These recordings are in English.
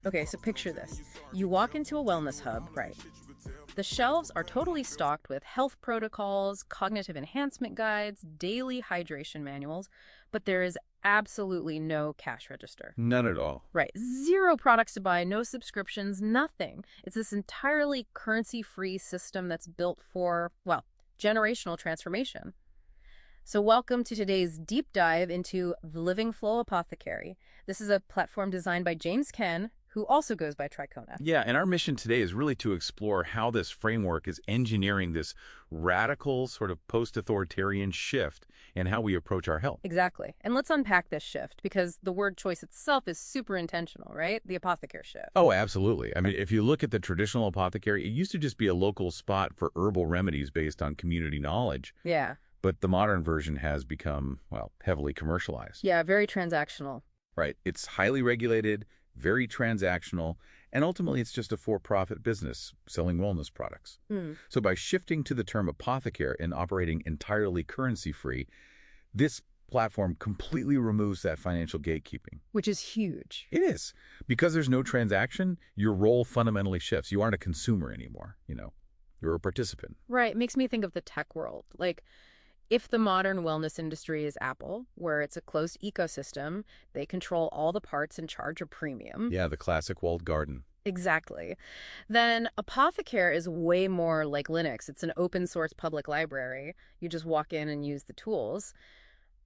Okay, so picture this. You walk into a wellness hub, right? The shelves are totally stocked with health protocols, cognitive enhancement guides, daily hydration manuals, but there is absolutely no cash register. None at all. Right. Zero products to buy, no subscriptions, nothing. It's this entirely currency-free system that's built for, well, generational transformation. So welcome to today's deep dive into the Living Flow Apothecary. This is a platform designed by James Ken, who also goes by Tricona. Yeah, and our mission today is really to explore how this framework is engineering this radical sort of post-authoritarian shift and how we approach our health. Exactly. And let's unpack this shift because the word choice itself is super intentional, right? The apothecary shift. Oh, absolutely. I mean, if you look at the traditional apothecary, it used to just be a local spot for herbal remedies based on community knowledge, Yeah. but the modern version has become, well, heavily commercialized. Yeah, very transactional. Right. It's highly regulated, very transactional, and ultimately it's just a for-profit business selling wellness products. Hmm. So by shifting to the term apothecary and operating entirely currency-free, this platform completely removes that financial gatekeeping. Which is huge. It is. Because there's no transaction, your role fundamentally shifts. You aren't a consumer anymore, You're a participant. Right. Makes me think of the tech world. Like, if the modern wellness industry is Apple, where it's a closed ecosystem, they control all the parts and charge a premium. Yeah, the classic walled garden. Exactly. Then Apothecare is way more like Linux. It's an open source public library. You just walk in and use the tools.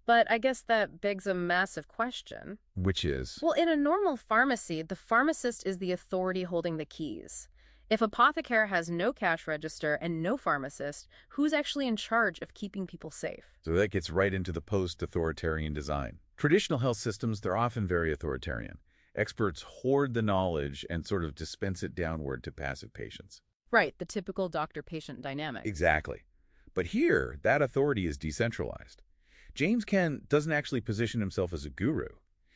But I guess that begs a massive question. Which is? Well, in a normal pharmacy, the pharmacist is the authority holding the keys. If Apothecare has no cash register and no pharmacist, who's actually in charge of keeping people safe? So that gets right into the post-authoritarian design. Traditional health systems, they're often very authoritarian. Experts hoard the knowledge and sort of dispense it downward to passive patients. Right, the typical doctor-patient dynamic. Exactly. But here, that authority is decentralized. James Ken doesn't actually position himself as a guru.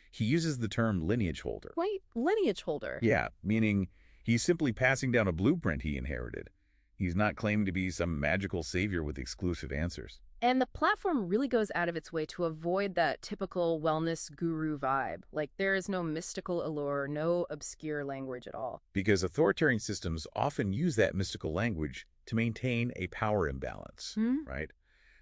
He uses the term lineage holder. Wait, lineage holder? Yeah, meaning he's simply passing down a blueprint he inherited. He's not claiming to be some magical savior with exclusive answers. And the platform really goes out of its way to avoid that typical wellness guru vibe. Like, there is no mystical allure, no obscure language at all. Because authoritarian systems often use that mystical language to maintain a power imbalance, right?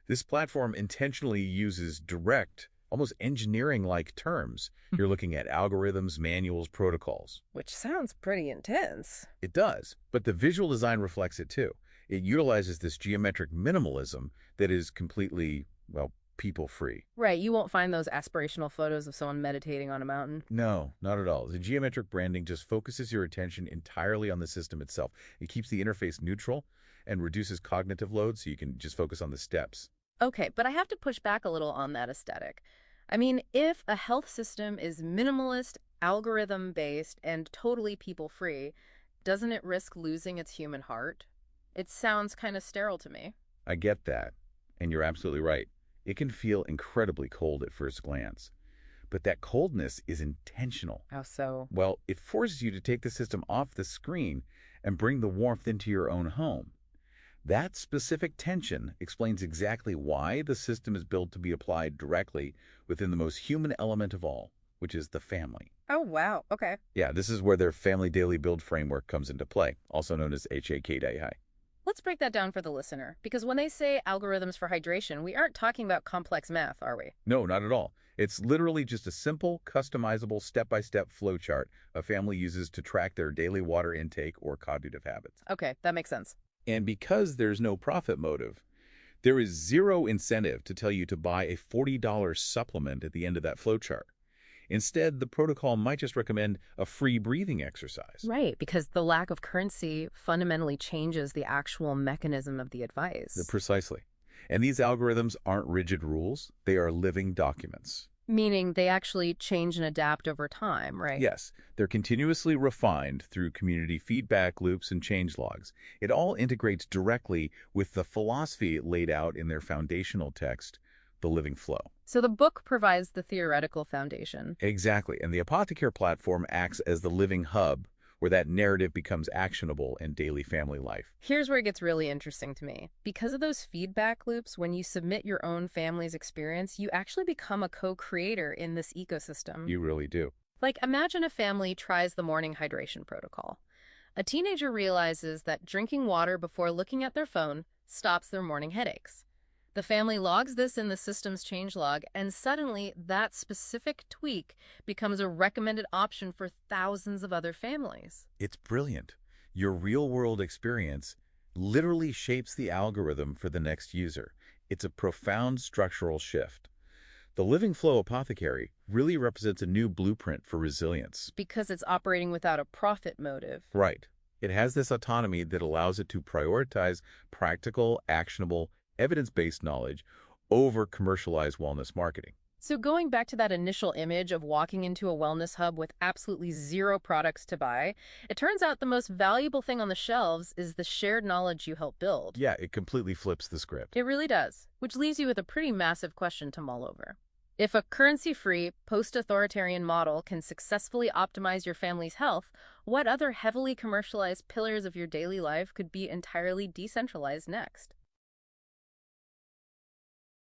This platform intentionally uses direct, almost engineering-like terms. You're looking at algorithms, manuals, protocols. Which sounds pretty intense. It does, but the visual design reflects it too. It utilizes this geometric minimalism that is completely, well, people-free. Right, you won't find those aspirational photos of someone meditating on a mountain. No, not at all. The geometric branding just focuses your attention entirely on the system itself. It keeps the interface neutral and reduces cognitive load so you can just focus on the steps. Okay, but I have to push back a little on that aesthetic. I mean, if a health system is minimalist, algorithm-based, and totally people-free, doesn't it risk losing its human heart? It sounds kind of sterile to me. I get that, and you're absolutely right. It can feel incredibly cold at first glance. But that coldness is intentional. How so? Well, it forces you to take the system off the screen and bring the warmth into your own home. That specific tension explains exactly why the system is built to be applied directly within the most human element of all, which is the family. Oh, wow. Okay. Yeah, this is where their Family Daily Build framework comes into play, also known as HAKDI. Let's break that down for the listener, because when they say algorithms for hydration, we aren't talking about complex math, are we? No, not at all. It's literally just a simple, customizable, step-by-step flowchart a family uses to track their daily water intake or cognitive habits. Okay, that makes sense. And because there's no profit motive, there is zero incentive to tell you to buy a $40 supplement at the end of that flowchart. Instead, the protocol might just recommend a free breathing exercise. Right, because the lack of currency fundamentally changes the actual mechanism of the advice. Precisely. And these algorithms aren't rigid rules. They are living documents. Meaning they actually change and adapt over time, right? Yes, they're continuously refined through community feedback loops and change logs. It all integrates directly with the philosophy laid out in their foundational text, The Living Flow. So the book provides the theoretical foundation. Exactly, and the Apothecare platform acts as the living hub where that narrative becomes actionable in daily family life. Here's where it gets really interesting to me. Because of those feedback loops, when you submit your own family's experience, you actually become a co-creator in this ecosystem. You really do. Like, imagine a family tries the morning hydration protocol. A teenager realizes that drinking water before looking at their phone stops their morning headaches. The family logs this in the system's changelog, and suddenly that specific tweak becomes a recommended option for thousands of other families. It's brilliant. Your real-world experience literally shapes the algorithm for the next user. It's a profound structural shift. The Living Flow Apothecary really represents a new blueprint for resilience. Because it's operating without a profit motive. Right. It has this autonomy that allows it to prioritize practical, actionable, evidence-based knowledge over commercialized wellness marketing. So going back to that initial image of walking into a wellness hub with absolutely zero products to buy, it turns out the most valuable thing on the shelves is the shared knowledge you help build. Yeah, it completely flips the script. It really does, which leaves you with a pretty massive question to mull over. If a currency-free, post-authoritarian model can successfully optimize your family's health, what other heavily commercialized pillars of your daily life could be entirely decentralized next?